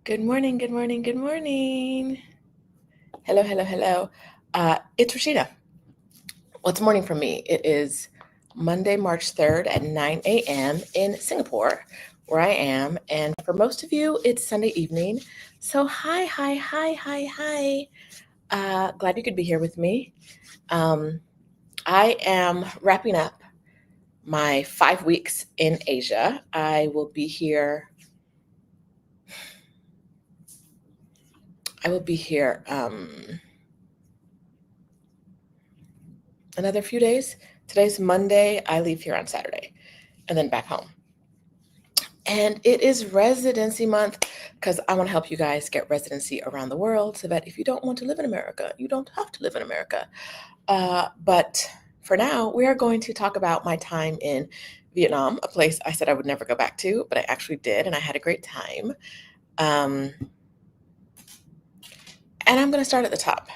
Good morning, good morning, good morning. Hello, hello, hello. It's Rashida. Well, it's morning for me. It is Monday, March 3rd at 9 a.m. in Singapore, where I am. And for most of you, it's Sunday evening. So, hi, hi, hi, hi, hi. Glad you could be here with me. Um, I am wrapping up my 5 weeks in Asia. I will be here. Another few days. Today's Monday. I leave here on Saturday and then back home. And it is residency month because I want to help you guys get residency around the world so that if you don't want to live in America, you don't have to live in America. But for now, we are going to talk about my time in Vietnam, a place I said I would never go back to, but I actually did, and I had a great time. Um, and I'm going to start at the top.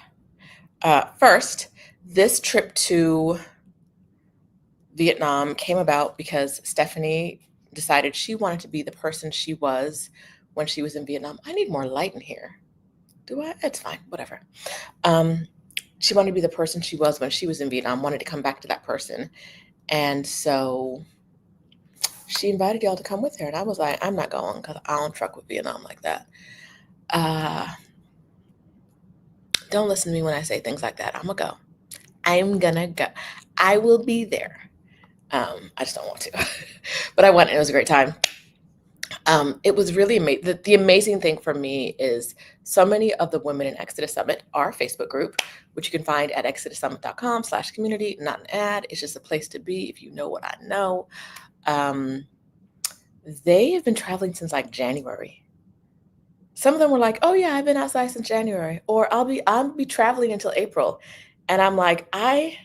First, this trip to Vietnam came about because Stephanie decided she wanted to be the person she was when she was in Vietnam. I need more light in here. Do I? It's fine, whatever. Um, she wanted to be the person she was when she was in Vietnam, wanted to come back to that person. And so she invited y'all to come with her. And I was like, I'm not going because I don't truck with Vietnam like that. Uh, don't listen to me when I say things like that. I'm going to go. I'm going to go. I will be there. I just don't want to. But I went and it was a great time. It was really amazing. The amazing thing for me is so many of the women in Exodus Summit are a Facebook group, which you can find at exodussummit.com/community. Not an ad. It's just a place to be if you know what I know. They have been traveling since like January. Some of them were like, "Oh yeah, I've been outside since January," or I'll be traveling until April, and I'm like, I'm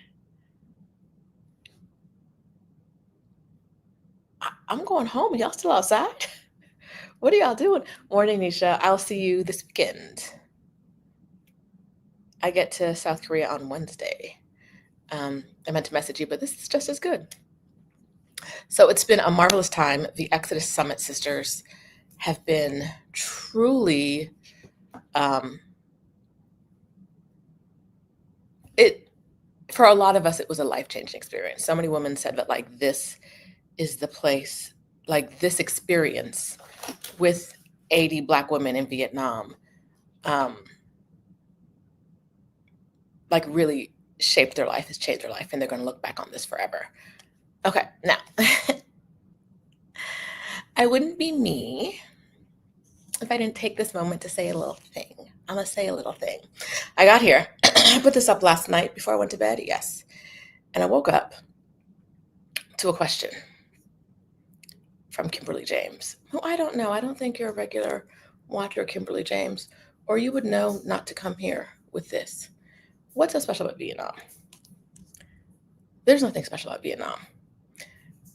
going home. Y'all still outside? What are y'all doing? Morning, Nisha. I'll see you this weekend. I get to South Korea on Wednesday. I meant to message you, but this is just as good. So it's been a marvelous time. The Exodus Summit sisters have been truly, it for a lot of us, it was a life-changing experience. So many women said that like this is the place, like this experience with 80 Black women in Vietnam, um, like really shaped their life, has changed their life, and they're going to look back on this forever. Okay, now I wouldn't be me if I didn't take this moment to say a little thing. I'm going to say a little thing. I got here. I put this up last night before I went to bed. Yes. And I woke up to a question from Kimberly James, who I don't know. I don't think you're a regular watcher, Kimberly James, or you would know not to come here with this. What's so special about Vietnam? There's nothing special about Vietnam.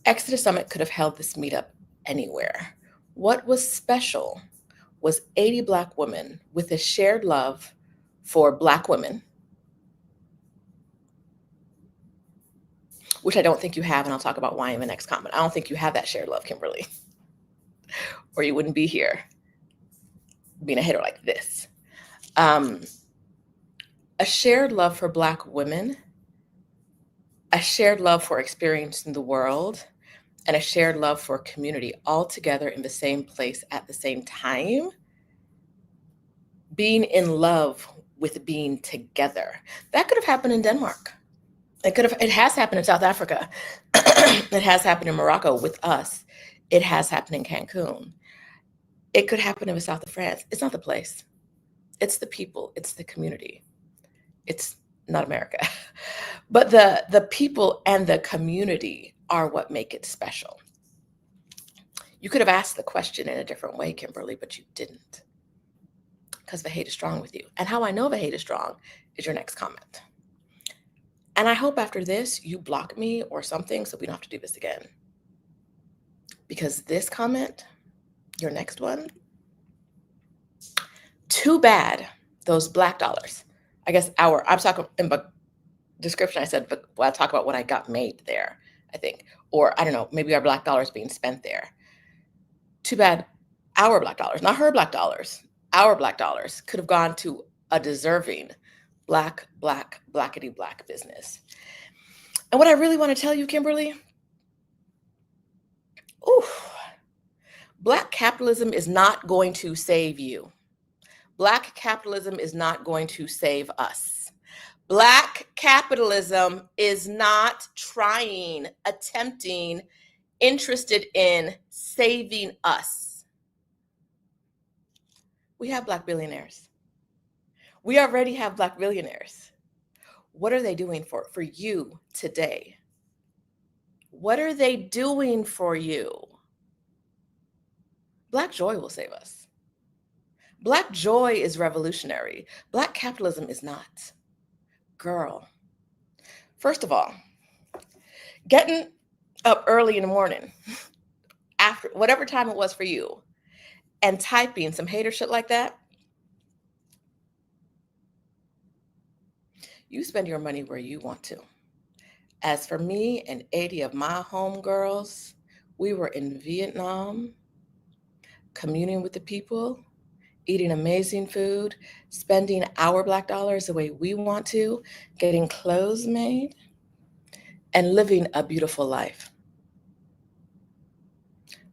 Exodus Summit could have held this meetup anywhere. What was special was 80 Black women with a shared love for Black women, which I don't think you have, and I'll talk about why in the next comment. I don't think you have that shared love, Kimberly, or you wouldn't be here being a hater like this. A shared love for Black women, a shared love for experiencing the world, and a shared love for community all together in the same place at the same time. Being in love with being together. That could have happened in Denmark. It has happened in South Africa. It has happened in Morocco with us. It has happened in Cancun. It could happen in the south of France. It's not the place. It's the people. It's the community. It's not America. But the people and the community are what make it special. You could have asked the question in a different way, Kimberly, but you didn't. Because the hate is strong with you. And how I know the hate is strong is your next comment. And I hope after this, you block me or something so we don't have to do this again. Because this comment, your next one, too bad those Black dollars. I guess I'm talking in the description, I said, but I'll talk about what I got made there, I think. Or I don't know, maybe our Black dollars being spent there. Too bad Our black dollars, not her black dollars, our black dollars could have gone to a deserving blackity black business. And what I really want to tell you, Kimberly, ooh, Black capitalism is not going to save you. Black capitalism is not going to save us. Black capitalism is not trying, attempting, interested in saving us. We have Black billionaires. We already have Black billionaires. What are they doing for you today? What are they doing for you? Black joy will save us. Black joy is revolutionary. Black capitalism is not. Girl, first of all, getting up early in the morning, after whatever time it was for you, and typing some hater shit like that, you spend your money where you want to. As for me and 80 of my homegirls, we were in Vietnam, communing with the people, eating amazing food, spending our Black dollars the way we want to, getting clothes made, and living a beautiful life.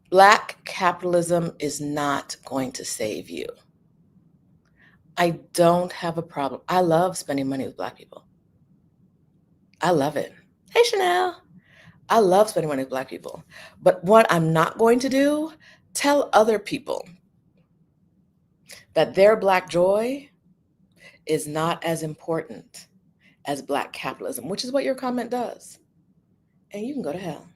Black capitalism is not going to save you. I don't have a problem. I love spending money with Black people. I love it. Hey, Chanel. I love spending money with Black people. But what I'm not going to do, tell other people that their Black joy is not as important as Black capitalism, which is what your comment does. And you can go to hell.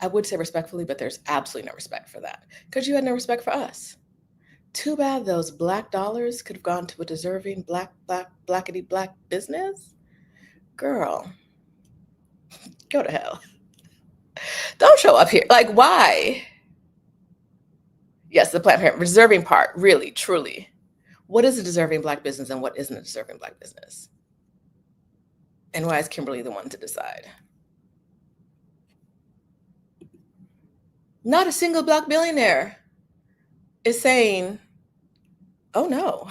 I would say respectfully, but there's absolutely no respect for that because you had no respect for us. Too bad those Black dollars could have gone to a deserving blackity black business. Girl, go to hell. Don't show up here. Like, why? Yes, the Planned Parenthood reserving part, really, truly. What is a deserving Black business and what isn't a deserving Black business? And why is Kimberly the one to decide? Not a single Black billionaire is saying, oh no,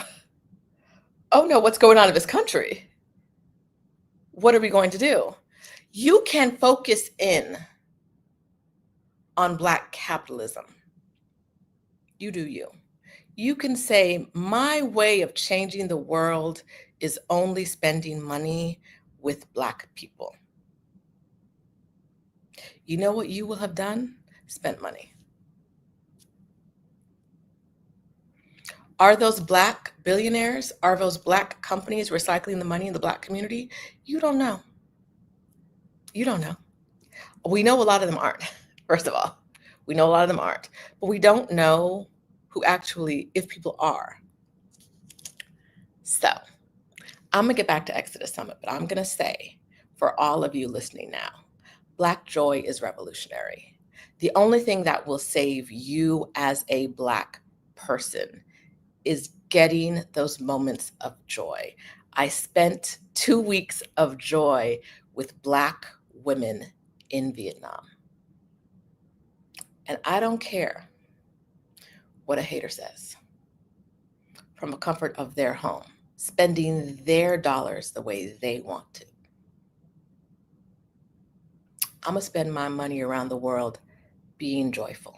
what's going on in this country? What are we going to do? You can focus in on Black capitalism. You do you. You can say, my way of changing the world is only spending money with Black people. You know what you will have done? Spent money. Are those Black billionaires, are those Black companies recycling the money in the Black community? You don't know. You don't know. We know a lot of them aren't, first of all. We know a lot of them aren't, but we don't know who actually, if people are. So I'm going to get back to Exodus Summit, but I'm going to say for all of you listening now, Black joy is revolutionary. The only thing that will save you as a Black person is getting those moments of joy. I spent 2 weeks of joy with Black women in Vietnam. And I don't care what a hater says. From the comfort of their home, spending their dollars the way they want to. I'm going to spend my money around the world being joyful.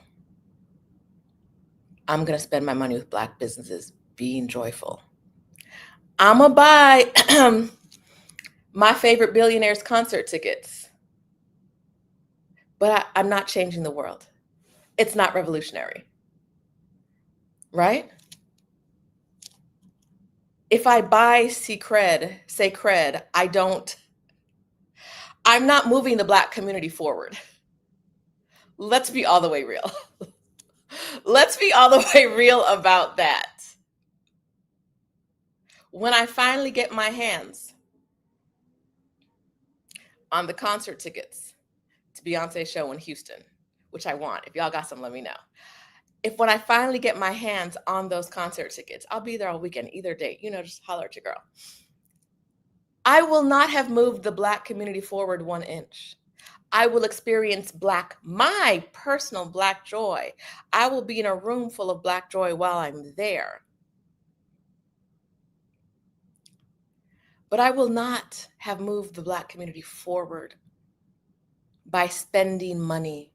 I'm going to spend my money with Black businesses being joyful. I'm going to buy my favorite billionaires' concert tickets. But I'm not changing the world. It's not revolutionary. Right? If I buy say cred, I'm not moving the Black community forward. Let's be all the way real. Let's be all the way real about that. When I finally get my hands on the concert tickets to Beyonce's show in Houston, which I want, if y'all got some, let me know. When I finally get my hands on those concert tickets, I'll be there all weekend, either date, just holler at your girl. I will not have moved the Black community forward 1 inch. I will experience my personal Black joy. I will be in a room full of Black joy while I'm there. But I will not have moved the Black community forward by spending money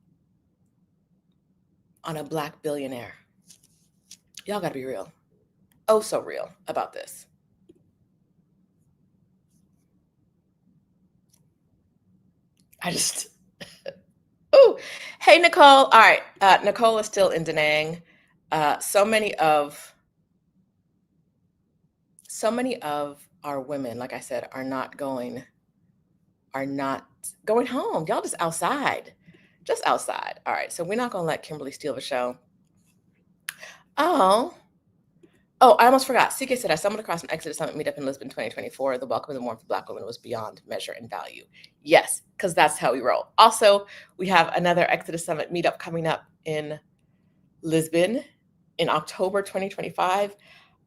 on a Black billionaire. Y'all gotta be real. Oh, so real about this. Oh, hey, Nicole. All right. Nicole is still in Da Nang. So many of our women, like I said, are not going home. Y'all just outside. All right. So we're not going to let Kimberly steal the show. Oh, I almost forgot. CK said, I stumbled across an ExodUS Summit meetup in Lisbon 2024. The welcome and the warmth for Black women was beyond measure and value. Yes, because that's how we roll. Also, we have another ExodUS Summit meetup coming up in Lisbon in October 2025,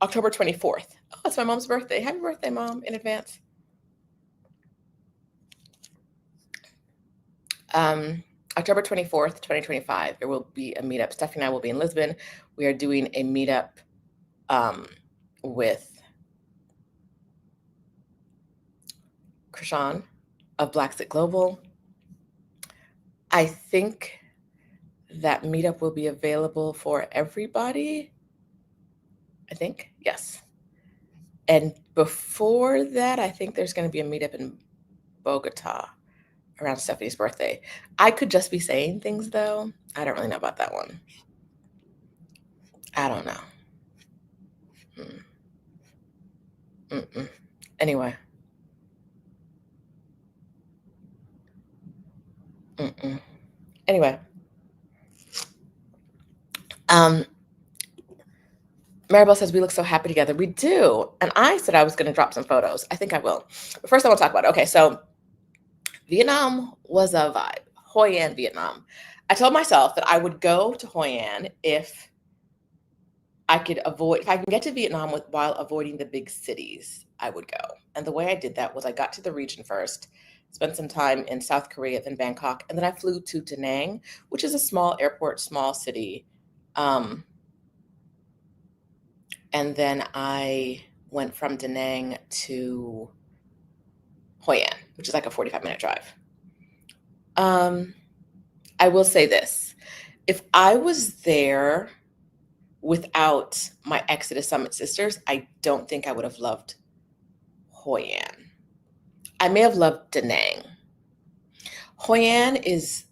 October 24th. Oh, it's my mom's birthday. Happy birthday, Mom, in advance. October 24th, 2025, there will be a meetup. Stephanie and I will be in Lisbon. We are doing a meetup with Krishan of Black Sit Global. I think that meetup will be available for everybody. I think, yes. And before that, I think there's going to be a meetup in Bogota around Stephanie's birthday. I could just be saying things, though. I don't really know about that one. I don't know. Anyway. Anyway. Maribel says, we look so happy together. We do. And I said I was going to drop some photos. I think I will. But first I want to talk about it. Okay, so Vietnam was a vibe. Hoi An, Vietnam. I told myself that I would go to Hoi An if I can get to Vietnam while avoiding the big cities, I would go. And the way I did that was I got to the region first, spent some time in South Korea, then Bangkok, and then I flew to Da Nang, which is a small airport, small city. And then I went from Da Nang to Hoi An, which is like a 45-minute drive. I will say this. If I was there without my ExodUS Summit sisters, I don't think I would have loved Hoi An. I may have loved Da Nang. Hoi An it's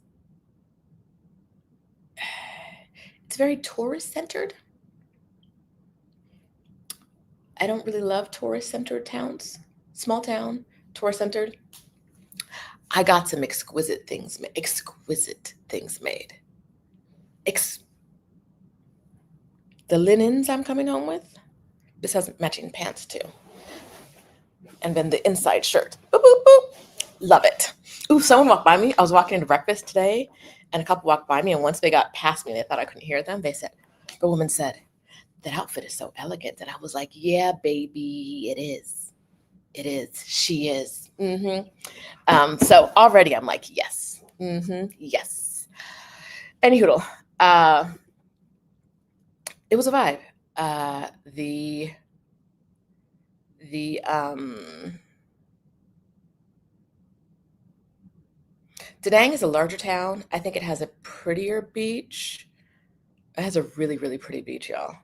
very tourist-centered. I don't really love tourist-centered towns. Small town, tourist-centered. I got some exquisite things made. The linens I'm coming home with, this has matching pants too. And then the inside shirt. Boop, boop, boop. Love it. Ooh, someone walked by me. I was walking into breakfast today, and a couple walked by me, and once they got past me, they thought I couldn't hear them. The woman said, that outfit is so elegant. And I was like, yeah, baby, it is. It is. She is. So already I'm like, yes. Yes. Anyhoodle, it was a vibe. Da Nang is a larger town. I think it has a prettier beach. It has a really, really pretty beach, y'all.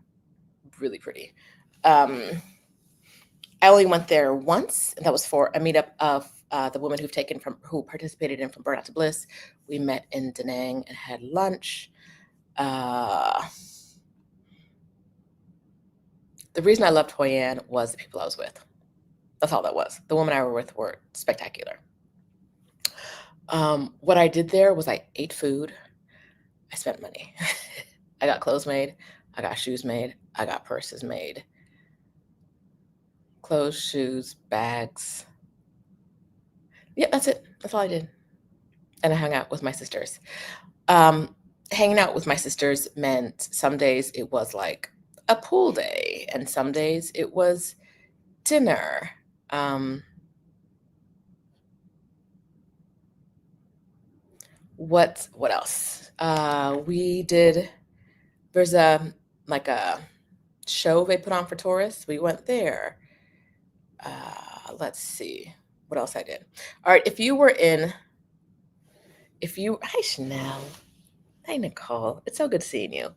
Really pretty. I only went there once, and that was for a meetup of the women who participated in From Burnout to Bliss. We met in Da Nang and had lunch. The reason I loved Hoi An was the people I was with. That's all that was. The women I were with were spectacular. What I did there was I ate food. I spent money. I got clothes made. I got shoes made. I got purses made. Clothes, shoes, bags. Yeah, that's it. That's all I did. And I hung out with my sisters. Hanging out with my sisters meant some days it was like a pool day, and some days it was dinner. What else? We did. There's a like a show they put on for tourists. We went there. Let's see what else I did. All right, hi Chanel, hi Nicole, it's so good seeing you.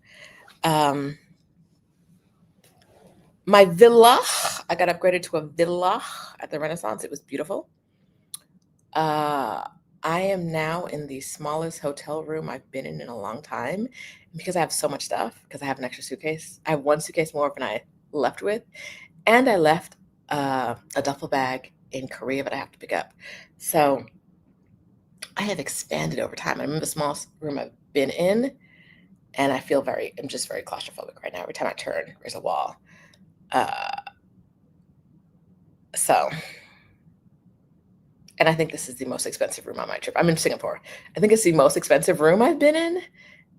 My villa, I got upgraded to a villa at the Renaissance. It was beautiful. I am now in the smallest hotel room I've been in a long time because I have so much stuff. Because I have an extra suitcase. I have one suitcase more than I left with, and I left a duffel bag in Korea that I have to pick up. So I have expanded over time. I'm in the smallest room I've been in, and I'm just very claustrophobic right now. Every time I turn, there's a wall. Uh, so, and I think this is the most expensive room on my trip. I'm in Singapore. I think it's the most expensive room I've been in,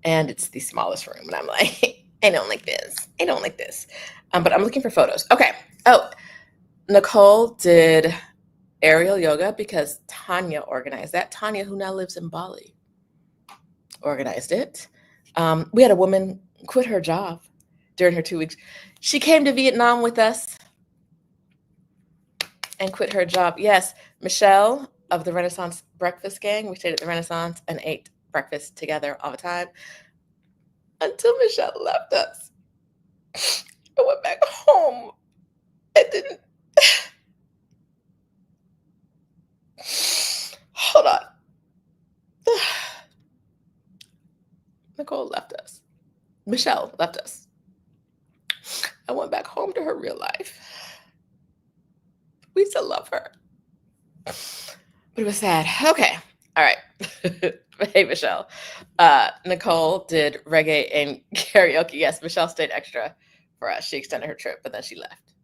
and it's the smallest room. And I'm like, I don't like this. I don't like this. But I'm looking for photos. Okay. Oh, Nicole did aerial yoga because Tanya organized that. Tanya, who now lives in Bali, organized it. We had a woman quit her job during her 2 weeks. She came to Vietnam with us and quit her job. Yes, Michelle of the Renaissance Breakfast Gang. We stayed at the Renaissance and ate breakfast together all the time until Michelle left us. I went back home. I didn't. Hold on. Nicole left us. Michelle left us. I went back home to her real life. We still love her. But it was sad. Okay. All right. Hey, Michelle. Nicole did reggae and karaoke. Yes, Michelle stayed extra for us. She extended her trip, but then she left.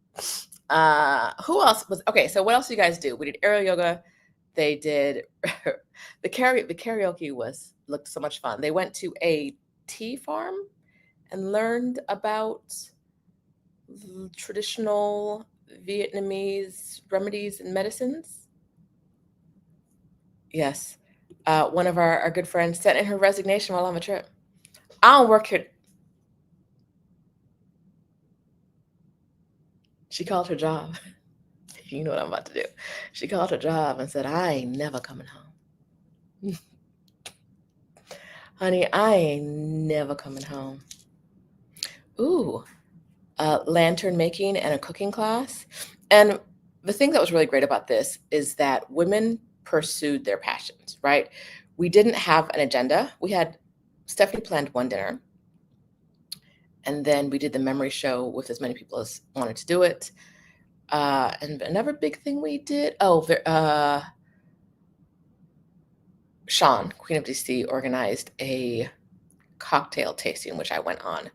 Who else was okay? So what else do you guys do? We did aerial yoga. They did the karaoke looked so much fun. They went to a tea farm and learned about traditional Vietnamese remedies and medicines. Yes. One of our good friends sent in her resignation while on the trip. I don't work here. She called her job. You know what I'm about to do. She called her job and said, I ain't never coming home. Honey, I ain't never coming home. Ooh, lantern making and a cooking class. And the thing that was really great about this is that women pursued their passions, right? We didn't have an agenda. Stephanie planned one dinner, and then we did the memory show with as many people as wanted to do it. And another big thing we did, Sean, Queen of DC, organized a cocktail tasting, which I went on.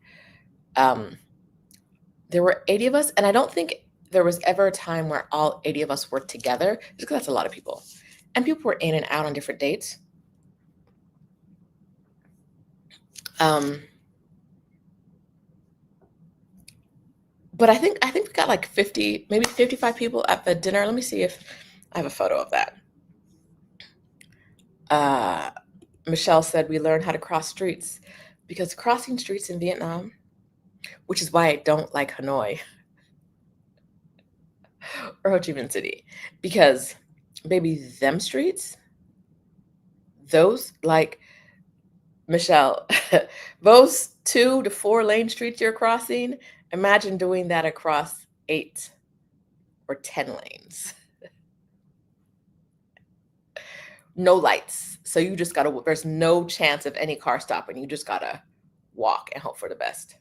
There were 80 of us, and I don't think there was ever a time where all 80 of us were together, just because that's a lot of people. And people were in and out on different dates. But I think we got like 50, maybe 55 people at the dinner. Let me see if I have a photo of that. Michelle said we learned how to cross streets because crossing streets in Vietnam, which is why I don't like Hanoi or Ho Chi Minh City, because baby, them streets, those like Michelle, those 2 to 4 lane streets you're crossing, imagine doing that across 8 or 10 lanes. No lights. So you just gotta, there's no chance of any car stopping. You just gotta walk and hope for the best.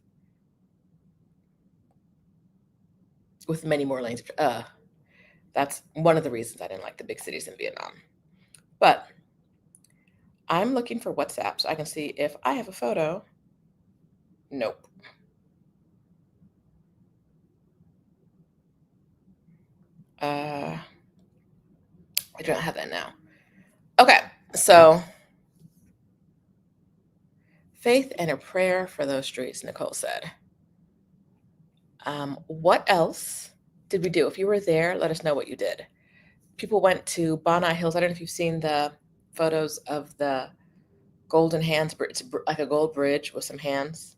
With many more lanes. That's one of the reasons I didn't like the big cities in Vietnam. But I'm looking for WhatsApp so I can see if I have a photo. Nope. I don't have that now. Okay, so faith and a prayer for those streets, Nicole said. What else did we do? If you were there, let us know what you did. People went to Bonai Hills. I don't know if you've seen the photos of the Golden hands, it's like a gold bridge with some hands.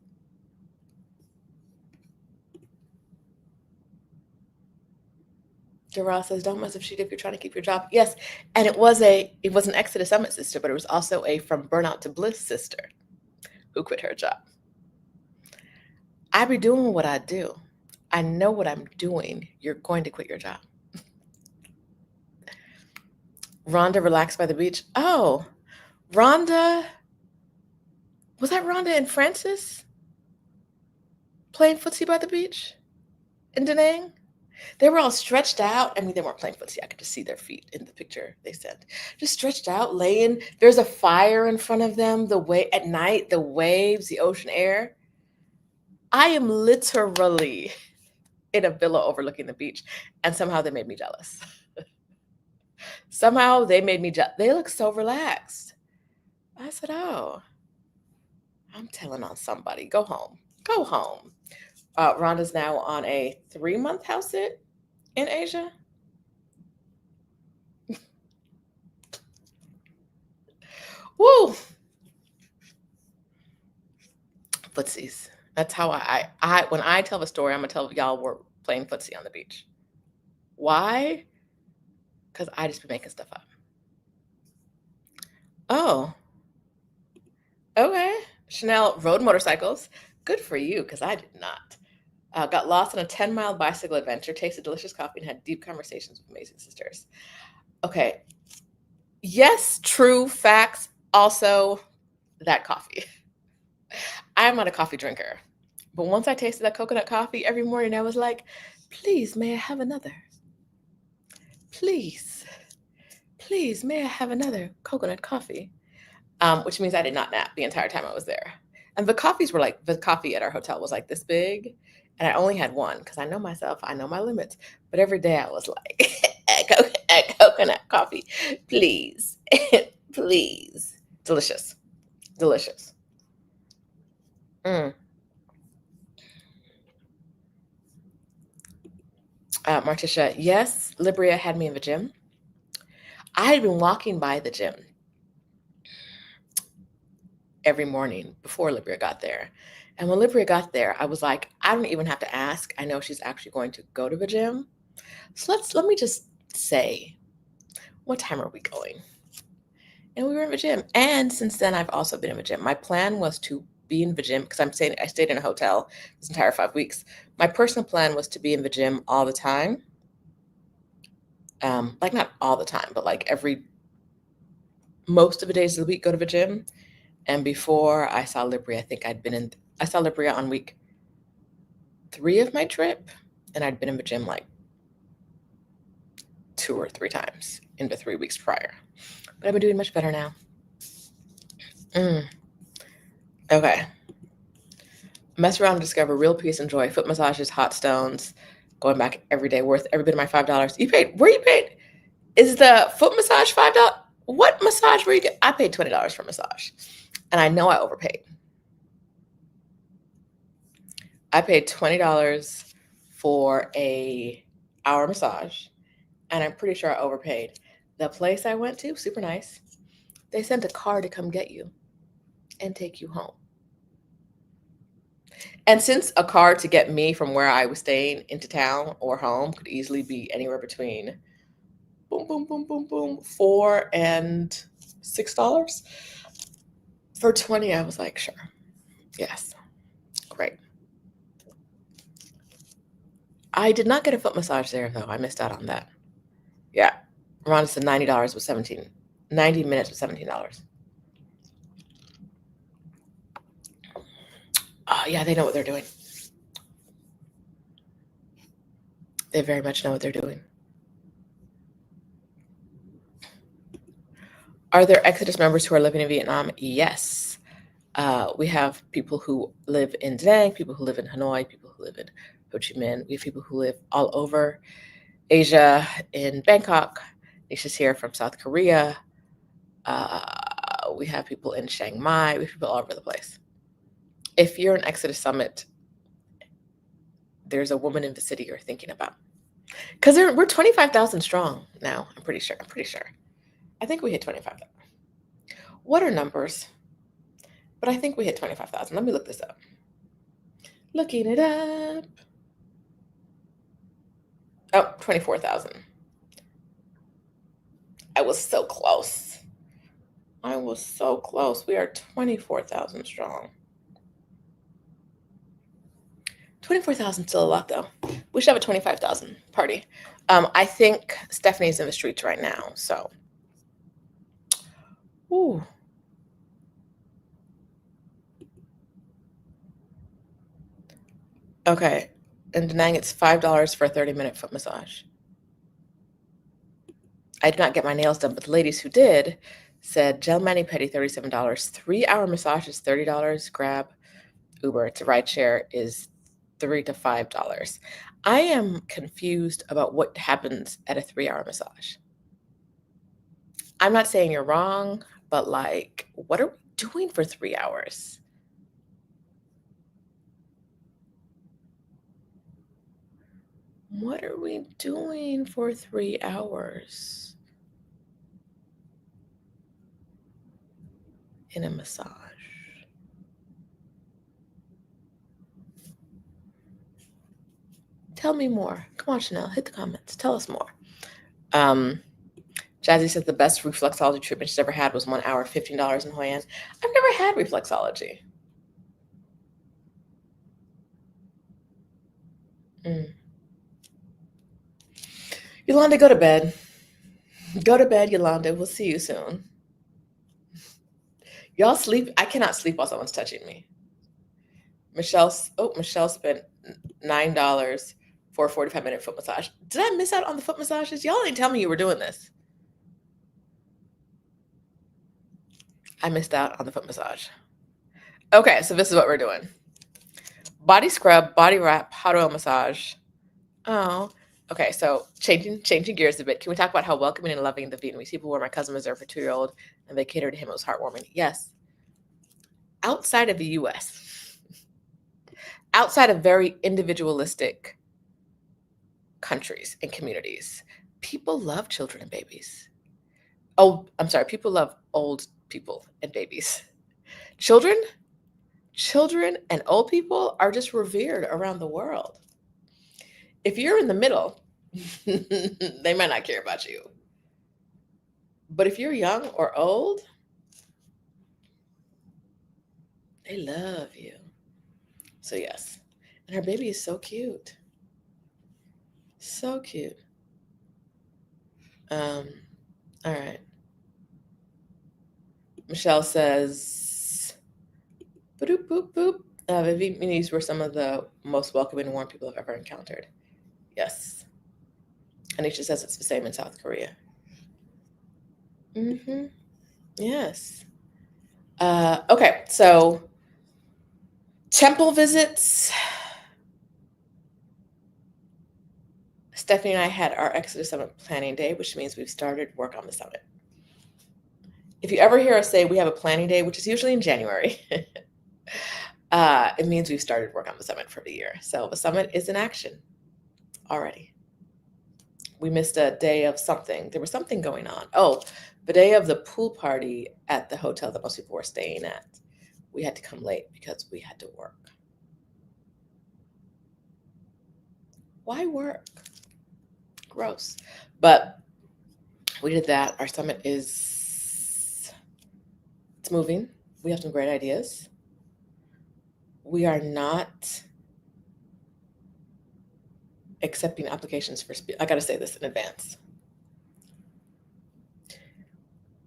Doral says, don't mess up sheet if you're trying to keep your job. Yes, and it was an ExodUS Summit sister, but it was also a From Burnout to Bliss sister who quit her job. I be doing what I do. I know what I'm doing. You're going to quit your job. Rhonda relaxed by the beach. Oh, Rhonda. Was that Rhonda and Francis playing footsie by the beach in Da Nang? They were all stretched out. I mean, they weren't playing footsie. I could just see their feet in the picture they sent. Just stretched out, laying. There's a fire in front of them. At night, the waves, the ocean air. I am literally in a villa overlooking the beach, and somehow they made me jealous. Somehow they made me jealous. They look so relaxed. I said, oh, I'm telling on somebody. Go home. Go home. Rhonda's now on a 3-month house sit in Asia. Woo! Footsies. That's how I when I tell the story, I'm gonna tell y'all we're playing footsie on the beach. Why? Because I just been making stuff up. Oh. Okay. Chanel rode motorcycles. Good for you, because I did not. Got lost on a 10-mile bicycle adventure, tasted delicious coffee, and had deep conversations with amazing sisters. Okay. Yes, true facts. Also, that coffee. I'm not a coffee drinker. But once I tasted that coconut coffee every morning, I was like, please, may I have another? Please, may I have another coconut coffee? Which means I did not nap the entire time I was there. And the coffee at our hotel was like this big. And I only had one because I know myself, I know my limits. But every day I was like, coconut coffee, please, please. Delicious. Delicious. Martisha, yes, Libria had me in the gym. I had been walking by the gym every morning before Libria got there. And when Libria got there, I was like, I don't even have to ask. I know she's actually going to go to the gym. So let me just say, what time are we going? And we were in the gym. And since then, I've also been in the gym. My plan was to be in the gym because I stayed in a hotel this entire 5 weeks. My personal plan was to be in the gym all the time. Like not all the time, but like most of the days of the week, go to the gym. And before I saw Libria, I saw Libria on week 3 of my trip, and I'd been in the gym like 2 or 3 times in the 3 weeks prior. But I've been doing much better now. Okay. Mess around and discover real peace and joy. Foot massages, hot stones, going back every day, worth every bit of my $5. You paid? Where you paid? Is the foot massage $5? What massage were you getting? I paid $20 for a massage, and I know I overpaid. I paid $20 for a hour massage, and I'm pretty sure I overpaid. The place I went to, super nice. They sent a car to come get you and take you home. And since a car to get me from where I was staying into town or home could easily be anywhere between $4 and $6, for $20, I was like, sure. Yes. Great. I did not get a foot massage there, though. I missed out on that. Yeah. Rhonda said $90 was 90 minutes was $17. Oh, yeah, they know what they're doing. They very much know what they're doing. Are there ExodUS members who are living in Vietnam? Yes. We have people who live in Da Nang, people who live in Hanoi, people who live in Ho Chi Minh. We have people who live all over Asia, in Bangkok. Nisha's here from South Korea. We have people in Chiang Mai. We have people all over the place. If you're an ExodUS Summit, there's a woman in the city you're thinking about. Because we're 25,000 strong now, I'm pretty sure. I think we hit 25,000. What are numbers? but I think we hit 25,000. Let me look this up. Looking it up. Oh, 24,000. I was so close. I was so close. We are 24,000 strong. 24,000 still a lot though. We should have a 25,000 party. I think Stephanie's in the streets right now, so. Ooh. Okay. And Denang, it's $5 for a 30-minute foot massage. I did not get my nails done, but the ladies who did said gel mani-pedi, $37. 3-hour massage is $30. Grab Uber to rideshare is $3 to $5. I am confused about what happens at a 3-hour massage. I'm not saying you're wrong, but like, what are we doing for 3 hours? What are we doing for 3 hours in a massage? Tell me more. Come on, Chanel, hit the comments. Tell us more. Jazzy says the best reflexology treatment she's ever had was 1 hour, $15 in Hoi An. I've never had reflexology. Yolanda, go to bed. Go to bed, Yolanda. We'll see you soon. Y'all sleep. I cannot sleep while someone's touching me. Michelle spent $9 for a 45-minute foot massage. Did I miss out on the foot massages? Y'all didn't tell me you were doing this. I missed out on the foot massage. Okay, so this is what we're doing. Body scrub, body wrap, hot oil massage. Oh, okay. So changing gears a bit. Can we talk about how welcoming and loving the Vietnamese people were? My cousin was there for 2-year-old, and they catered to him. It was heartwarming. Yes. Outside of the U.S., outside of very individualistic countries and communities, people love children and babies. Oh, I'm sorry. People love old people and babies. Children and old people are just revered around the world. If you're in the middle, they might not care about you. But if you're young or old, they love you. So yes. And her baby is so cute. So cute. All right. Michelle says, boop, boop, boop. The Vietnamese were some of the most welcoming and warm people I've ever encountered. Yes. Anisha says it's the same in South Korea. Yes. Okay, so temple visits. Stephanie and I had our Exodus Summit planning day, which means we've started work on the summit. If you ever hear us say we have a planning day, which is usually in January, it means we've started work on the summit for the year. So the summit is in action already. We missed a day of something. There was something going on. Oh, the day of the pool party at the hotel that most people were staying at. We had to come late because we had to work. Why work? Gross. But we did that. Our summit it's moving. We have some great ideas. We are not accepting applications for I got to say this in advance.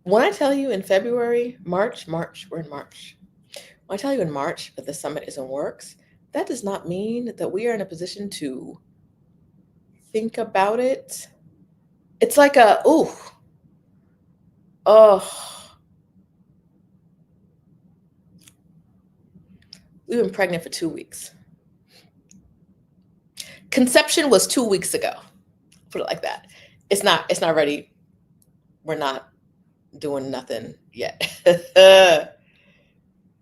When I tell you in February, March, we're in March. When I tell you in March that the summit is in works, that does not mean that we are in a position to think about it. It's like we've been pregnant for 2 weeks. Conception was 2 weeks ago. Put it like that. It's not ready. We're not doing nothing yet.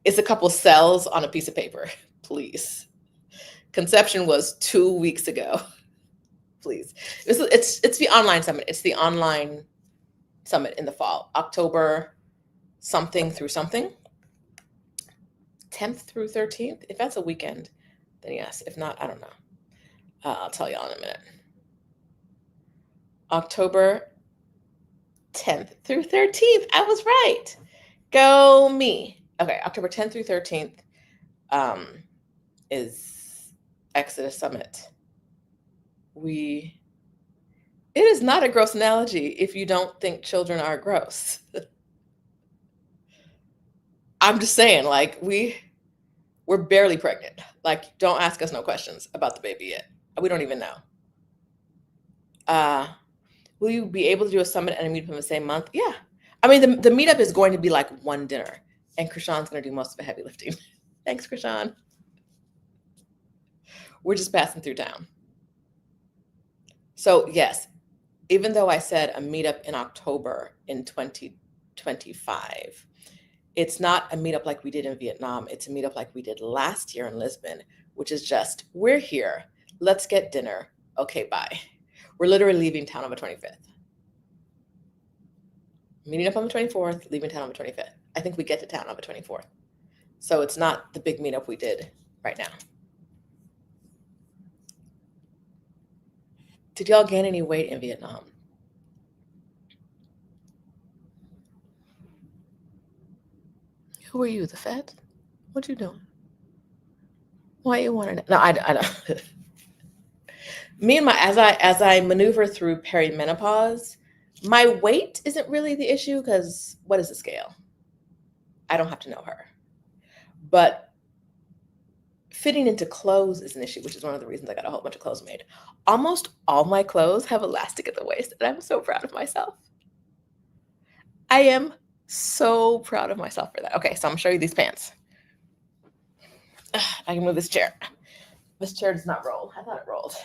It's a couple cells on a piece of paper, please. Conception was 2 weeks ago. Please. It's the online summit. It's the online summit in the fall, October something through something. 10th through 13th. If that's a weekend, then yes. If not, I don't know. I'll tell y'all in a minute. October 10th through 13th. I was right. Go me. Okay, October 10th through 13th is ExodUS Summit. It is not a gross analogy if you don't think children are gross. I'm just saying, like, we're barely pregnant. Like, don't ask us no questions about the baby yet. We don't even know. Will you be able to do a summit and a meetup in the same month? Yeah. I mean, the meetup is going to be like one dinner, and Krishan's going to do most of the heavy lifting. Thanks, Krishan. We're just passing through town. So yes, even though I said a meetup in October in 2025, it's not a meetup like we did in Vietnam. It's a meetup like we did last year in Lisbon, which is just, we're here. Let's get dinner. Okay, bye. We're literally leaving town on the 25th. Meeting up on the 24th, leaving town on the 25th. I think we get to town on the 24th. So it's not the big meetup we did right now. Did y'all gain any weight in Vietnam? Who are you, the Fed? What you doing? Why you want to know? No, I don't. Me and as I maneuver through perimenopause, my weight isn't really the issue because what is the scale? I don't have to know her. But fitting into clothes is an issue, which is one of the reasons I got a whole bunch of clothes made. Almost all my clothes have elastic at the waist, and I'm so proud of myself. I am so proud of myself for that. Okay, so I'm gonna show you these pants. I can move this chair. This chair does not roll. I thought it rolled.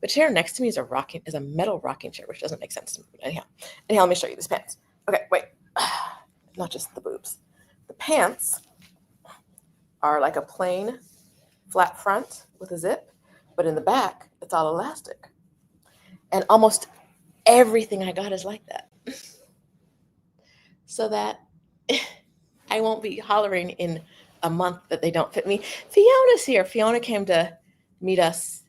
The chair next to me is a metal rocking chair, which doesn't make sense to me. Anyhow, let me show you these pants. Okay, wait. Not just the boobs. The pants are like a plain flat front with a zip, but in the back, it's all elastic. And almost everything I got is like that. So that I won't be hollering in a month that they don't fit me. Fiona's here. Fiona came to meet us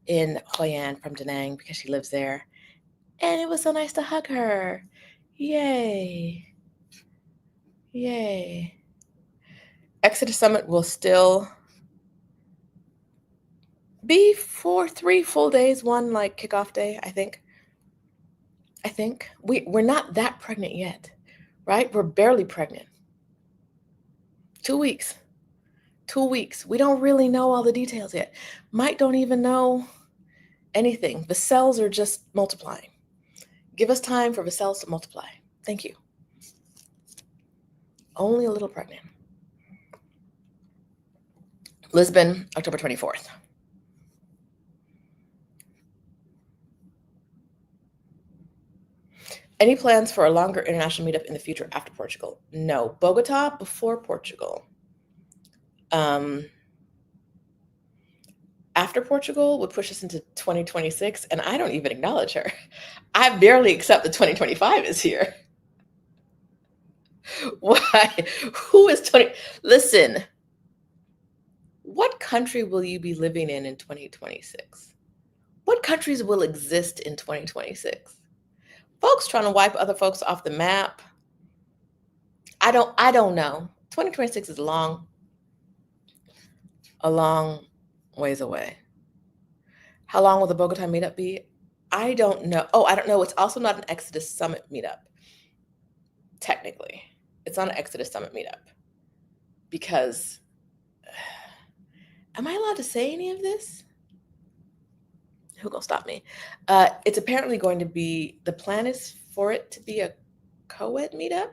in Hoi An from Da Nang because she lives there. And it was so nice to hug her. Yay. Yay. ExodUS Summit will still be for 3 full days, one like kickoff day, I think. We're not that pregnant yet, right? We're barely pregnant. 2 weeks. 2 weeks. We don't really know all the details yet. Mike don't even know anything. The cells are just multiplying. Give us time for the cells to multiply. Thank you. Only a little pregnant. Lisbon, October 24th. Any plans for a longer international meetup in the future after Portugal? No. Bogota before Portugal. After Portugal would push us into 2026, and I don't even acknowledge her. I barely accept that 2025 is here. Why? Who is 20? Listen, what country will you be living in 2026? What countries will exist in 2026? Folks trying to wipe other folks off the map. I don't know. 2026 is a long ways away. How long will the Bogota meetup be? I don't know. Oh, I don't know. It's also not an ExodUS Summit meetup. Technically, it's not an ExodUS Summit meetup because am I allowed to say any of this? Who gonna stop me? It's apparently going to be, the plan is for it to be a co-ed meetup.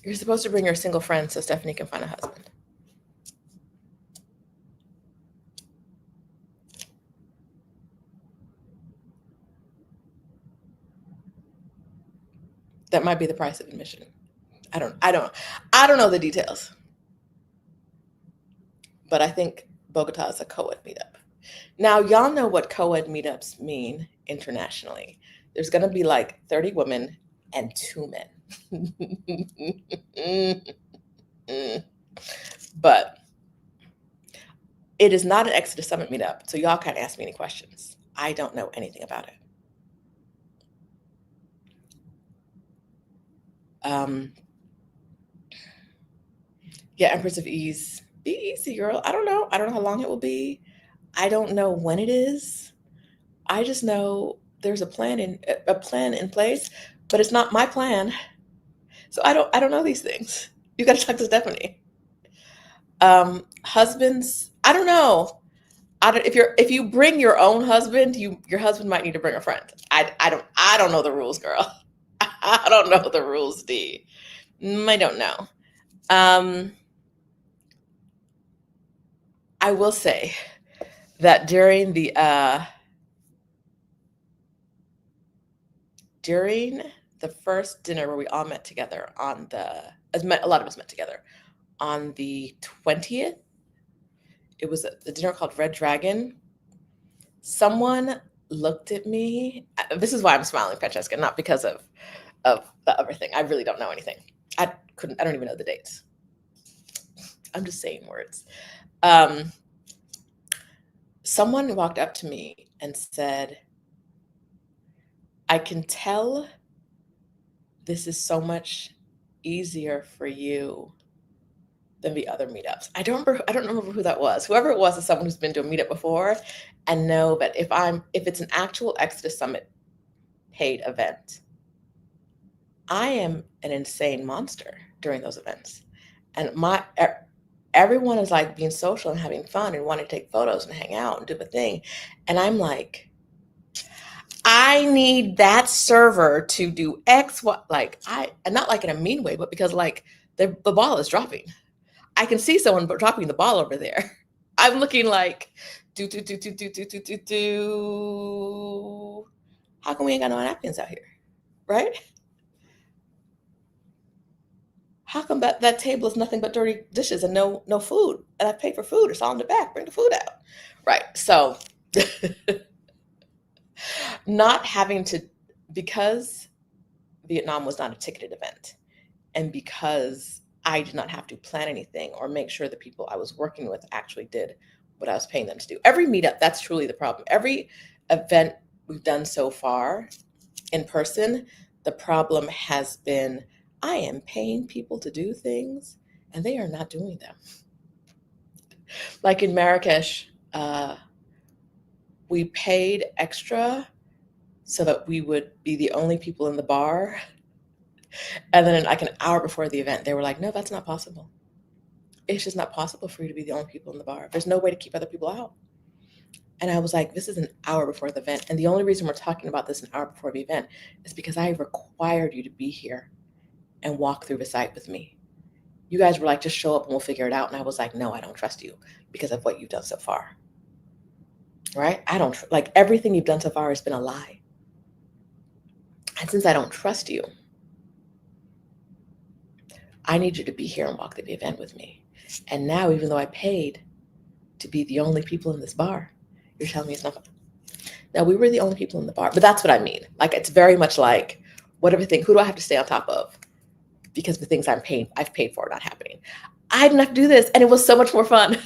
You're supposed to bring your single friend so Stephanie can find a husband. That might be the price of admission. I don't know the details. But I think Bogota is a co-ed meetup. Now, y'all know what co-ed meetups mean internationally. There's going to be like 30 women and 2 men. But it is not an Exodus Summit meetup, so y'all can't ask me any questions. I don't know anything about it. Yeah, Empress of Ease. Be easy, girl. I don't know. I don't know how long it will be. I don't know when it is. I just know there's a plan in place, but it's not my plan. So I don't know these things. You got to talk to Stephanie. Husbands, I don't know. If you bring your own husband, your husband might need to bring a friend. I don't know the rules, girl. I don't know the rules, D. I don't know. I will say that during the first dinner where we all met together a lot of us met together on the 20th, it was a dinner called Red Dragon. Someone looked at me. This is why I'm smiling, Francesca, not because of the other thing. I really don't know anything. I don't even know the dates. I'm just saying words. Someone walked up to me and said, I can tell this is so much easier for you than the other meetups. I don't remember who that was. Whoever it was is someone who's been to a meetup before and know that if it's an actual Exodus Summit paid event, I am an insane monster during those events. And everyone is like being social and having fun and wanting to take photos and hang out and do the thing. And I'm like, I need that server to do X, what, and not like in a mean way, but because like the ball is dropping. I can see someone dropping the ball over there. I'm looking like, do. How come we ain't got no napkins out here, right? How come that table is nothing but dirty dishes and no food? And I paid for food. It's all in the back. Bring the food out, right? So, not having to, because Vietnam was not a ticketed event, and because I did not have to plan anything or make sure the people I was working with actually did what I was paying them to do. Every meetup, that's truly the problem. Every event we've done so far in person, the problem has been, I am paying people to do things and they are not doing them. Like in Marrakesh, we paid extra so that we would be the only people in the bar. And then like an hour before the event, they were like, no, that's not possible. It's just not possible for you to be the only people in the bar. There's no way to keep other people out. And I was like, this is an hour before the event. And the only reason we're talking about this an hour before the event is because I required you to be here and walk through the site with me. You guys were like, just show up and we'll figure it out. And I was like, no, I don't trust you because of what you've done so far. Right? I don't, like, everything you've done so far has been a lie. And since I don't trust you, I need you to be here and walk through the event with me. And now, even though I paid to be the only people in this bar, you're telling me it's not fun. Now, we were the only people in the bar, but that's what I mean. Like, it's very much like, whatever thing, who do I have to stay on top of? Because the things I've paid for are not happening. I didn't have to do this, and it was so much more fun.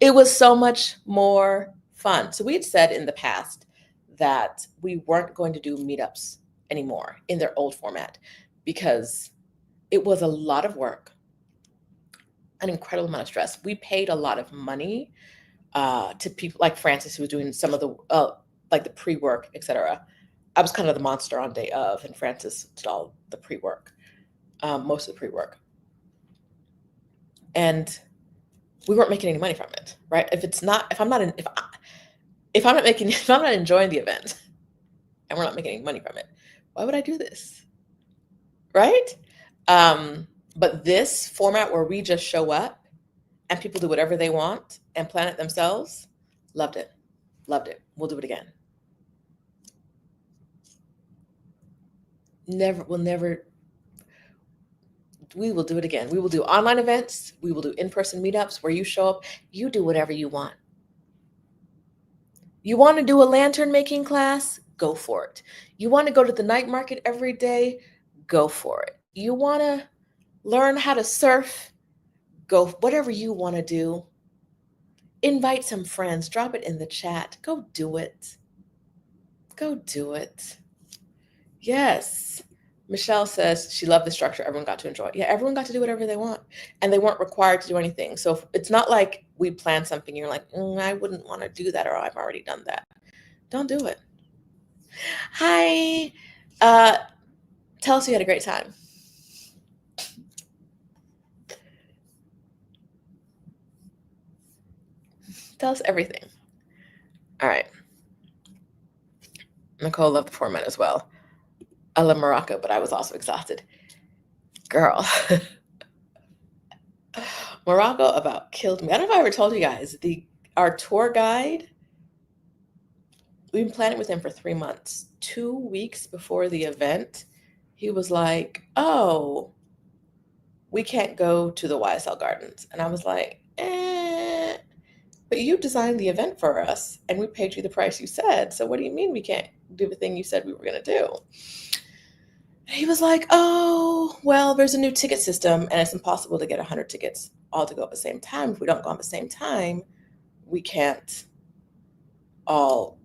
It was so much more fun. So we had said in the past that we weren't going to do meetups anymore in their old format because it was a lot of work, an incredible amount of stress. We paid a lot of money to people like Francis, who was doing some of the like the pre-work, etc. I was kind of the monster on day of, and Francis did all the pre-work, most of the pre-work, and we weren't making any money from it, right? If I'm not enjoying the event, and we're not making any money from it, why would I do this, right? But this format where we just show up and people do whatever they want and plan it themselves, loved it. We'll do it again. We will do it again. We will do online events. We will do in-person meetups where you show up, you do whatever you want. You want to do a lantern making class? Go for it. You want to go to the night market every day? Go for it. You want to learn how to surf? Go, whatever you want to do. Invite some friends, drop it in the chat. Go do it. Go do it. Yes. Michelle says she loved the structure. Everyone got to enjoy it. Yeah, everyone got to do whatever they want, and they weren't required to do anything. So it's not like we plan something, you're like, I wouldn't want to do that, or I've already done that. Don't do it. Hi. Tell us you had a great time. Tell us everything. All right. Nicole loved the format as well. I love Morocco, but I was also exhausted. Girl. Morocco about killed me. I don't know if I ever told you guys, our tour guide, we've been planning with him for 3 months. 2 weeks before the event, he was like, oh, we can't go to the YSL Gardens. And I was like, but you designed the event for us and we paid you the price you said. So what do you mean we can't do the thing you said we were going to do? And he was like, oh, well, there's a new ticket system and it's impossible to get 100 tickets all to go at the same time. If we don't go at the same time, we can't all,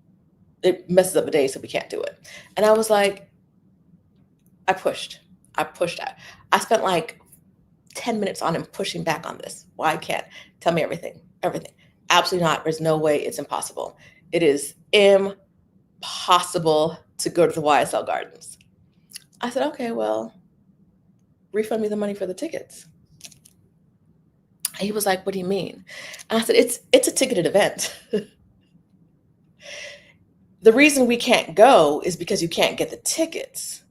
it messes up the day, so we can't do it. And I was like, I pushed. I spent like 10 minutes on him pushing back on this. Why can't? Tell me everything. Absolutely not. There's no way. It's impossible. It is impossible to go to the YSL Gardens. I said, okay, well, refund me the money for the tickets. And he was like, what do you mean? And I said, it's a ticketed event. The reason we can't go is because you can't get the tickets.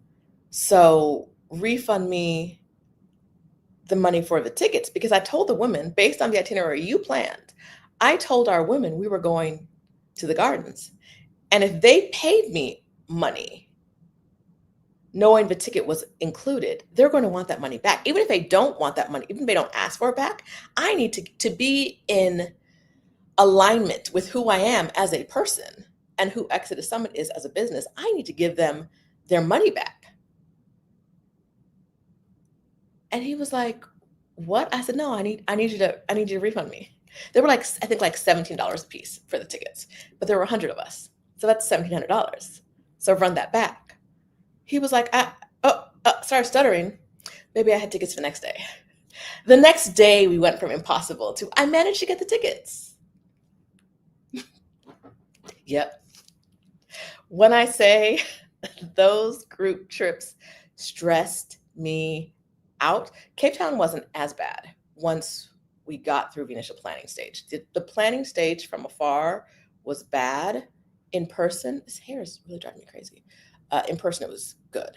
So refund me the money for the tickets, because I told the women, based on the itinerary you planned, I told our women we were going to the gardens. And if they paid me money, knowing the ticket was included, they're going to want that money back. Even if they don't want that money, even if they don't ask for it back, I need to be in alignment with who I am as a person and who ExodUS Summit is as a business. I need to give them their money back. And he was like, what? I said, no, I need you to refund me. They were like, I think like $17 a piece for the tickets, but there were 100 of us. So that's $1,700. So run that back. He was like, started stuttering. Maybe I had tickets the next day. The next day we went from impossible to, I managed to get the tickets. Yep. When I say those group trips stressed me out, Cape Town wasn't as bad once we got through the initial planning stage. The planning stage from afar was bad. In person, this hair is really driving me crazy. In person, it was good.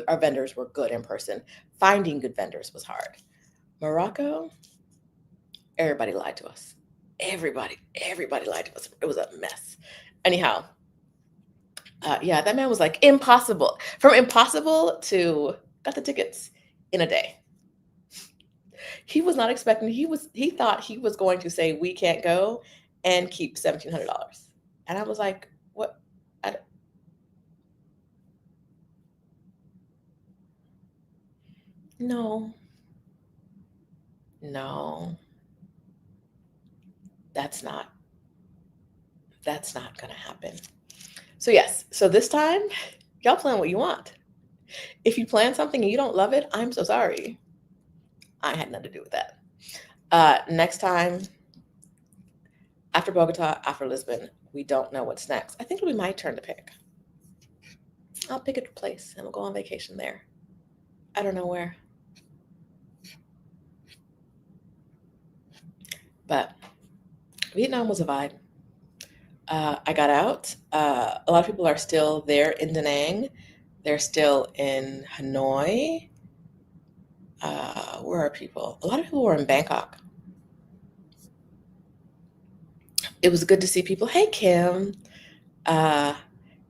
Our vendors were good in person. Finding good vendors was hard. Morocco, everybody lied to us. Everybody lied to us. It was a mess. Anyhow, yeah, that man was like, impossible. From impossible to got the tickets in a day. He was not expecting, he thought he was going to say, we can't go and keep $1,700. And I was like, what? No, that's not going to happen. So yes, so this time, y'all plan what you want. If you plan something and you don't love it, I'm so sorry. I had nothing to do with that. Next time, after Bogota, after Lisbon, we don't know what's next. I think it'll be my turn to pick. I'll pick a place and we'll go on vacation there. I don't know where. But Vietnam was a vibe. I got out. A lot of people are still there in Da Nang. They're still in Hanoi. Where are people? A lot of people were in Bangkok. It was good to see people. Hey, Kim.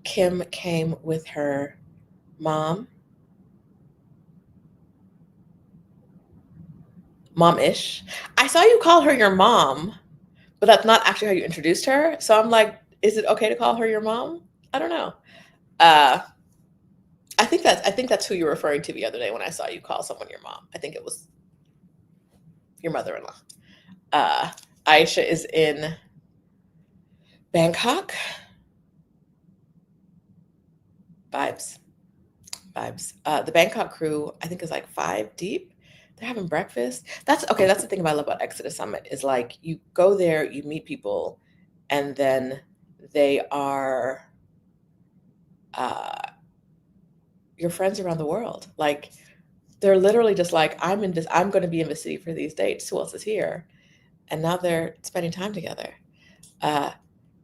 Kim came with her mom. Mom-ish. I saw you call her your mom, but that's not actually how you introduced her. So I'm like, is it okay to call her your mom? I don't know. Uh, I think that's who you're referring to the other day when I saw you call someone your mom. I think it was your mother-in-law. Uh, Aisha is in Bangkok. Vibes, vibes. The Bangkok crew, I think, is like 5 deep. They're having breakfast. That's okay. That's the thing I love about Exodus Summit is like you go there, you meet people, and then they are uh, your friends around the world. Like they're literally just like, I'm going to be in the city for these dates. Who else is here? And now they're spending time together. Uh,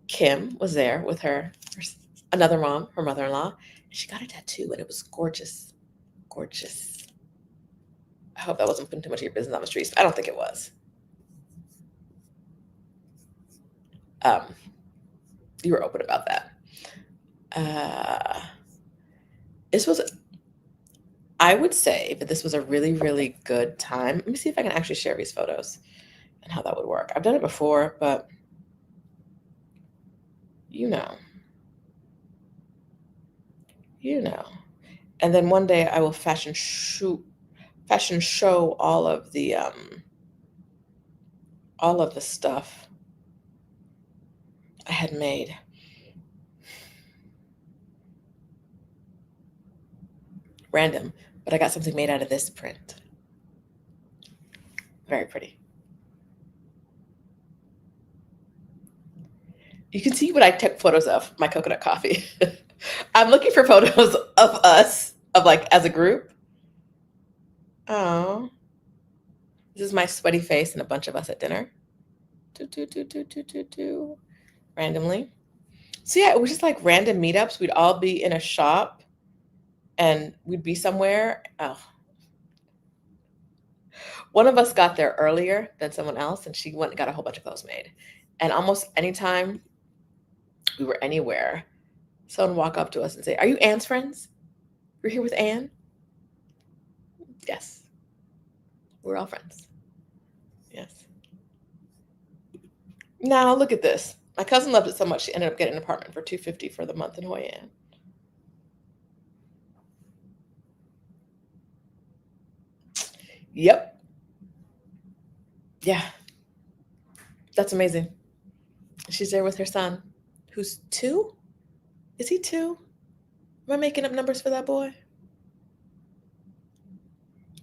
Kim was there with another mom, her mother-in-law. She got a tattoo and it was gorgeous, gorgeous. I hope that wasn't putting too much of your business on the streets. I don't think it was. Um, you were open about that. This was, I would say that this was a really, really good time. Let me see if I can actually share these photos and how that would work. I've done it before, but you know, you know. And then one day I will fashion show all of the stuff I had made. Random, but I got something made out of this print. Very pretty. You can see what I took photos of, my coconut coffee. I'm looking for photos of us, of like as a group. Oh, this is my sweaty face and a bunch of us at dinner. Randomly. So yeah, it was just like random meetups. We'd all be in a shop and we'd be somewhere. Oh, one of us got there earlier than someone else, and she went and got a whole bunch of clothes made. And almost anytime we were anywhere, someone would walk up to us and say, "Are you Anne's friends? You're here with Anne?" Yes, we're all friends. Yes. Now look at this. My cousin loved it so much she ended up getting an apartment for $250 for the month in Hoi An. Yep. Yeah, that's amazing. She's there with her son, who's 2. Is he 2? Am I making up numbers for that boy?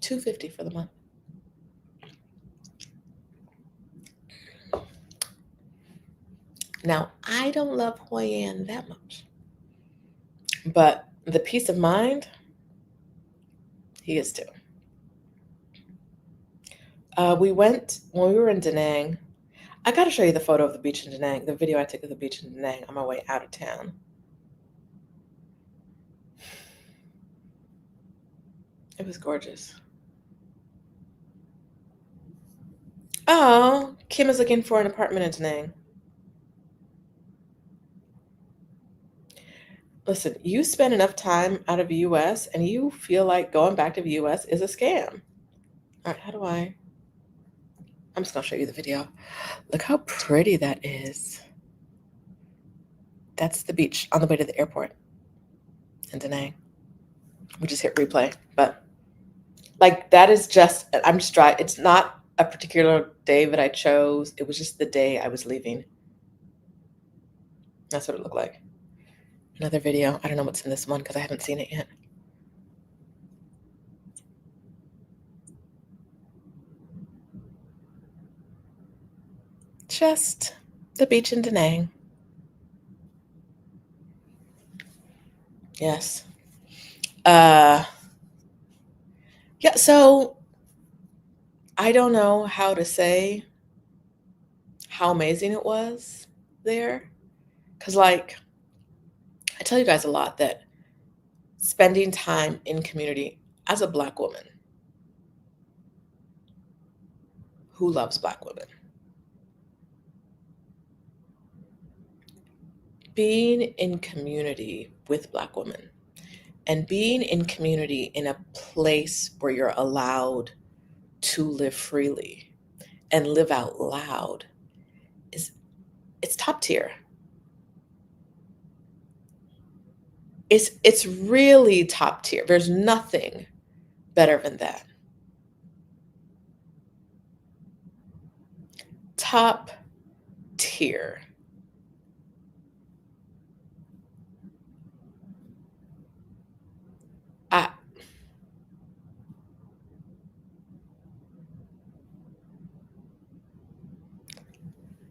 250 for the month. Now, I don't love Hoi An that much, but the peace of mind, he is too. We went, when we were in Da Nang, I got to show you the photo of the beach in Da Nang, the video I took of the beach in Da Nang on my way out of town. It was gorgeous. Oh, Kim is looking for an apartment in Da Nang. Listen, you spend enough time out of the US and you feel like going back to the US is a scam. All right, how do I? I'm just going to show you the video. Look how pretty that is. That's the beach on the way to the airport in Da Nang. We just hit replay. But like that is just, I'm just dry. It's not a particular day that I chose. It was just the day I was leaving. That's what it looked like. Another video. I don't know what's in this one because I haven't seen it yet. Just the beach in Da Nang. Yes. Yeah, so I don't know how to say how amazing it was there. Because, like, I tell you guys a lot that spending time in community as a Black woman who loves Black women, being in community with Black women and being in community in a place where you're allowed to live freely and live out loud it's top tier. It's really top tier. There's nothing better than that. Top tier. I,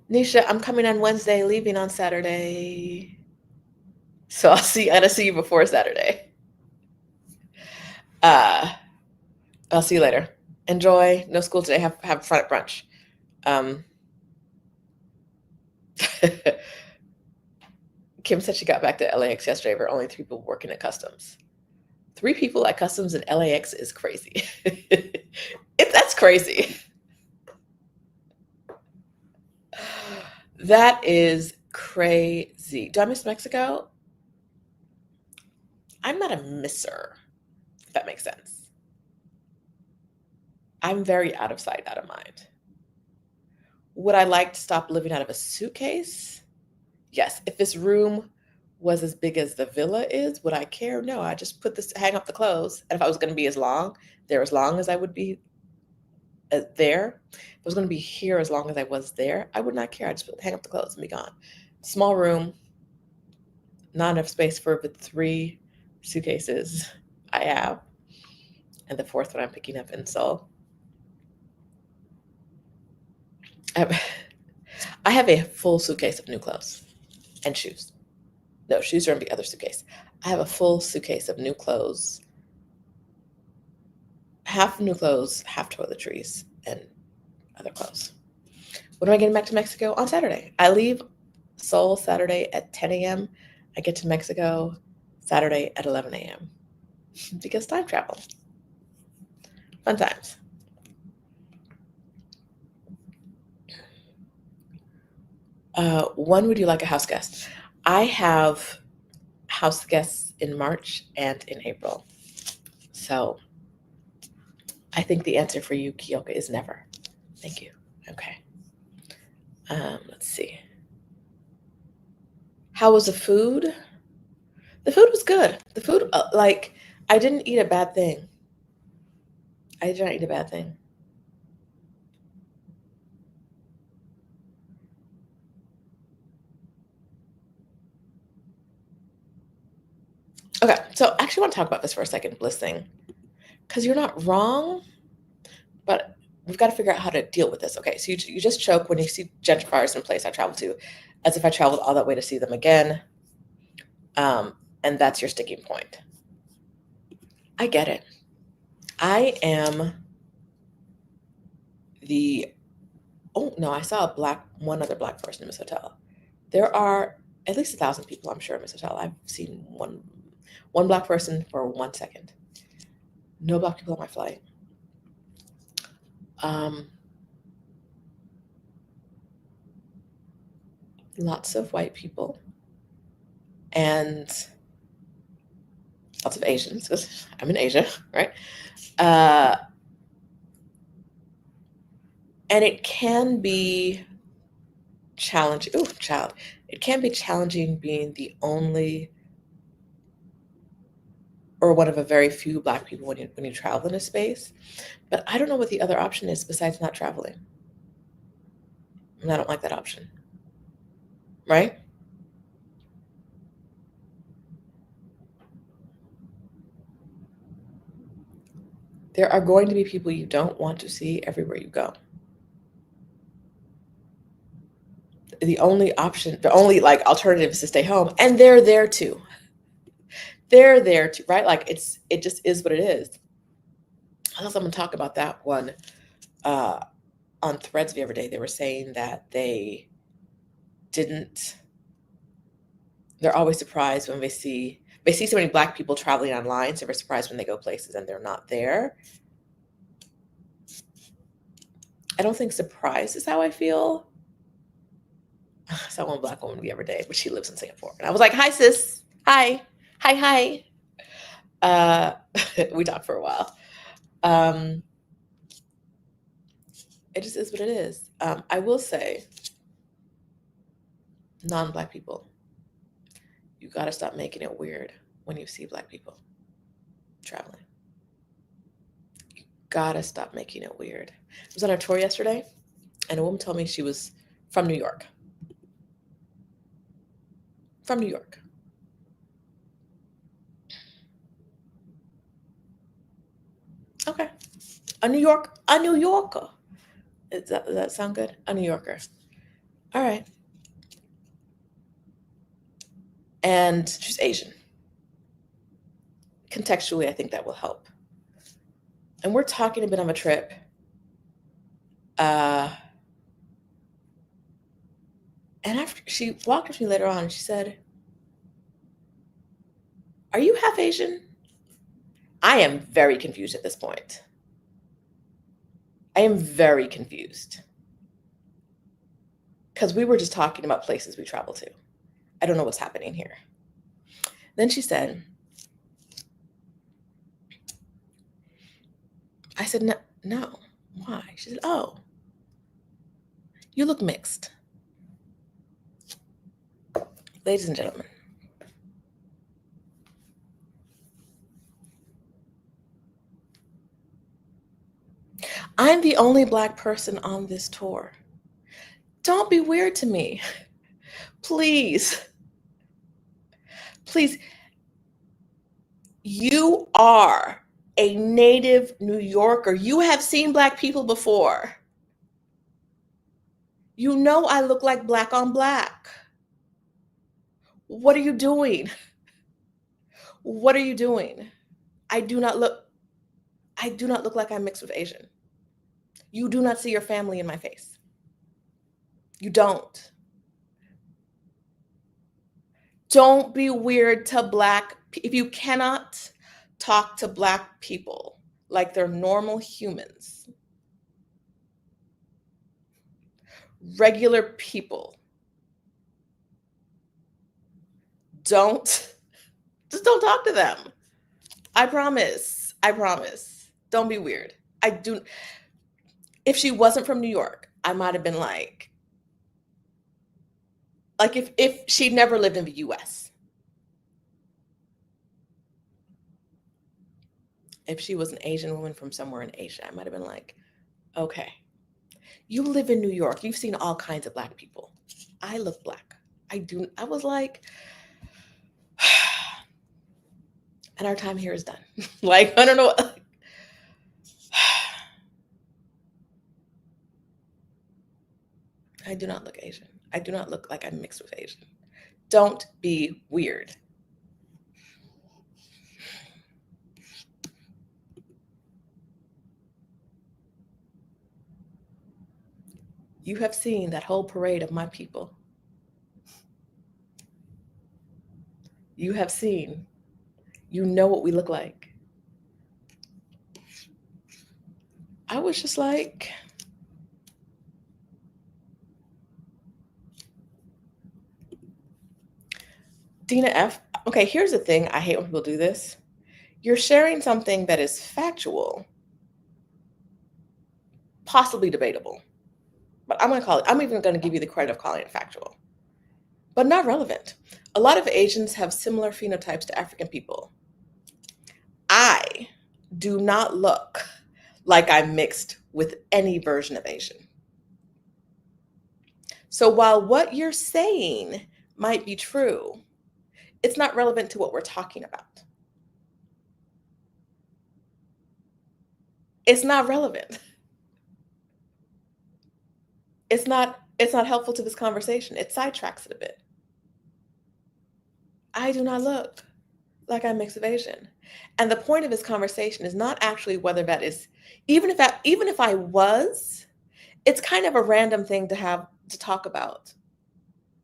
Nisha, I'm coming on Wednesday, leaving on Saturday. So I gotta see you before Saturday. Uh, I'll see you later. Enjoy. No school today. Have fun at brunch. Um, Kim said she got back to LAX yesterday. There were only 3 people working at customs. 3 people at customs in LAX is crazy. That's crazy. That is crazy. Do I miss Mexico? I'm not a misser, if that makes sense. I'm very out of sight, out of mind. Would I like to stop living out of a suitcase? Yes. If this room was as big as the villa is, would I care? No, I just hang up the clothes. And if I was going to be there as long as I would be there, if I was going to be here as long as I was there, I would not care. I just hang up the clothes and be gone. Small room, not enough space for the 3 suitcases I have, and the 4th one I'm picking up in Seoul. I have a full suitcase of new clothes and shoes. No, shoes are in the other suitcase. I have a full suitcase of new clothes, half new clothes, half toiletries, and other clothes. When am I getting back to Mexico? On Saturday. I leave Seoul Saturday at 10 a.m. I get to Mexico Saturday at 11 a.m. because time travel. Fun times. When would you like a house guest? I have house guests in March and in April. So I think the answer for you, Kyoka, is never. Thank you. Okay. Let's see. How was the food? The food was good. The food, I didn't eat a bad thing. I did not eat a bad thing. Okay, so I actually want to talk about this for a second, Bliss thing, because you're not wrong, but we've got to figure out how to deal with this. Okay, so you just choke when you see gentrifiers in a place I travel to, as if I traveled all that way to see them again, and that's your sticking point. I get it. I am the oh no, I saw one other black person in this hotel. There are at least 1,000 people, I'm sure, in this hotel. I've seen one black person for 1 second. No black people on my flight. Lots of white people and lots of Asians because I'm in Asia, right? And it can be challenging. Oh, child. It can be challenging being the only or one of a very few black people when you travel in a space. But I don't know what the other option is besides not traveling. And I don't like that option. Right? There are going to be people you don't want to see everywhere you go. The only option, the only alternative is to stay home. And they're there too. They're there too, right? It just is what it is. I saw someone talk about that one on Threads the other day. They were saying that they're always surprised when they see so many black people traveling online, so they're surprised when they go places and they're not there. I don't think surprise is how I feel. I saw one black woman the other day, but she lives in Singapore. And I was like, hi, sis. Hi. Hi. We talked for a while. It just is what it is. I will say, non-black people, you got to stop making it weird. when you see Black people traveling. You gotta stop making it weird. I was on a tour yesterday, and a woman told me she was from New York. From New York. Okay. A New Yorker. Does that sound good? A New Yorker. All right. And she's Asian. Contextually, I think that will help. And we're talking a bit on a trip. And after she walked up to me later on, and she said, "Are you half Asian?" I am very confused at this point. I am very confused. Because we were just talking about places we travel to. I don't know what's happening here. Then she said, I said, no, no. Why? She said, oh, you look mixed. Ladies and gentlemen, I'm the only Black person on this tour. Don't be weird to me. Please. Please. You are a native New Yorker. You have seen Black people before. You know I look like Black on Black. What are you doing? What are you doing? I do not look like I'm mixed with Asian. You do not see your family in my face. You don't. Don't be weird to Black. If you cannot talk to Black people like they're normal humans, regular people, just don't talk to them. I promise. I promise. Don't be weird. If she wasn't from New York, I might have been like if she never lived in the US. If she was an Asian woman from somewhere in Asia, I might have been like, okay, you live in New York. You've seen all kinds of Black people. I look Black. I was like, and our time here is done. Like, I don't know. I do not look Asian. I do not look like I'm mixed with Asian. Don't be weird. You have seen that whole parade of my people. You have seen. You know what we look like. I was just like, Dina F. Okay, here's the thing. I hate when people do this. You're sharing something that is factual, possibly debatable. But I'm even going to give you the credit of calling it factual, but not relevant. A lot of Asians have similar phenotypes to African people. I do not look like I'm mixed with any version of Asian. So while what you're saying might be true, it's not relevant to what we're talking about. It's not relevant. It's not helpful to this conversation. It sidetracks it a bit. I do not look like I'm mixed with Asian. And the point of this conversation is not actually whether that is, even if I was, it's kind of a random thing to have to talk about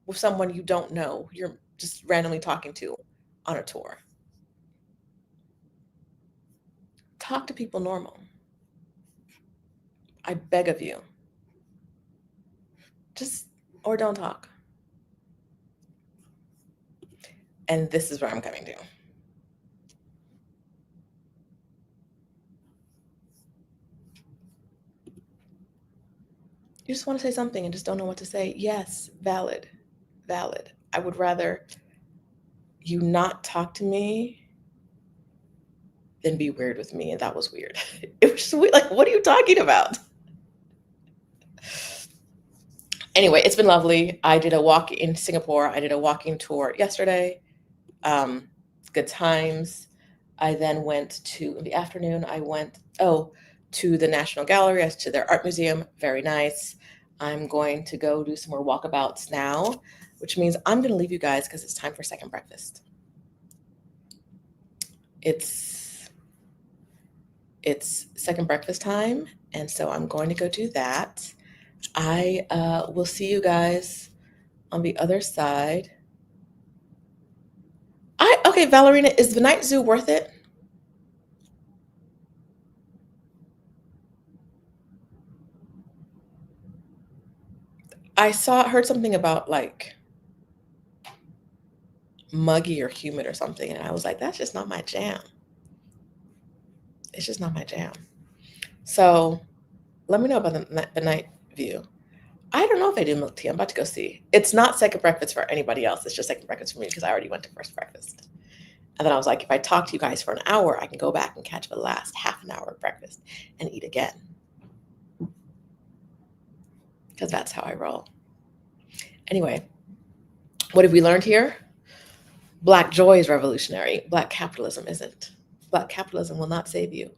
with someone you don't know, you're just randomly talking to on a tour. Talk to people normal. I beg of you. Or don't talk. And this is where I'm coming to. You just want to say something and just don't know what to say. Yes, valid. I would rather you not talk to me, then be weird with me. And that was weird. It was sweet. Like, what are you talking about? Anyway, it's been lovely. I did a walk in Singapore. I did a walking tour yesterday. Good times. I then went to, in the afternoon, I went, to the National Gallery, to their art museum. Very nice. I'm going to go do some more walkabouts now, which means I'm going to leave you guys because it's time for second breakfast. It's second breakfast time, and so I'm going to go do that. I will see you guys on the other side. Okay, Valerina, is the night zoo worth it? I heard something about like muggy or humid or something, and I was like, that's just not my jam. It's just not my jam. So let me know about the night view. I don't know if I do milk tea. I'm about to go see. It's not second breakfast for anybody else. It's just second breakfast for me because I already went to first breakfast. And then I was like, if I talk to you guys for an hour, I can go back and catch the last half an hour of breakfast and eat again. Because that's how I roll. Anyway, what have we learned here? Black joy is revolutionary. Black capitalism isn't. Black capitalism will not save you.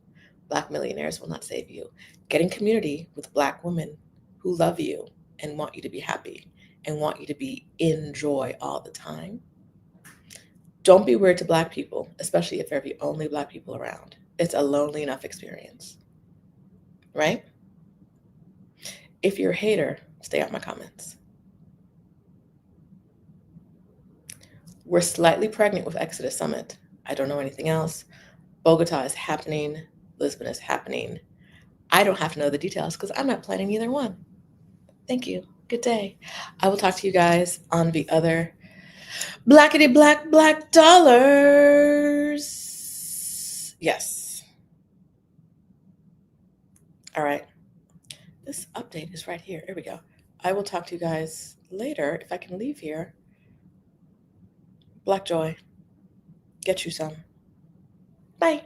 Black millionaires will not save you. Get in community with Black women who love you and want you to be happy and want you to be in joy all the time. Don't be weird to Black people, especially if they're the only Black people around. It's a lonely enough experience, right? If you're a hater, stay out my comments. We're slightly pregnant with ExodUS Summit. I don't know anything else. Bogota is happening. Lisbon is happening. I don't have to know the details because I'm not planning either one. Thank you. Good day. I will talk to you guys on the other blackety black dollars. Yes. All right. This update is right here. Here we go. I will talk to you guys later if I can leave here. Black joy. Get you some. Bye.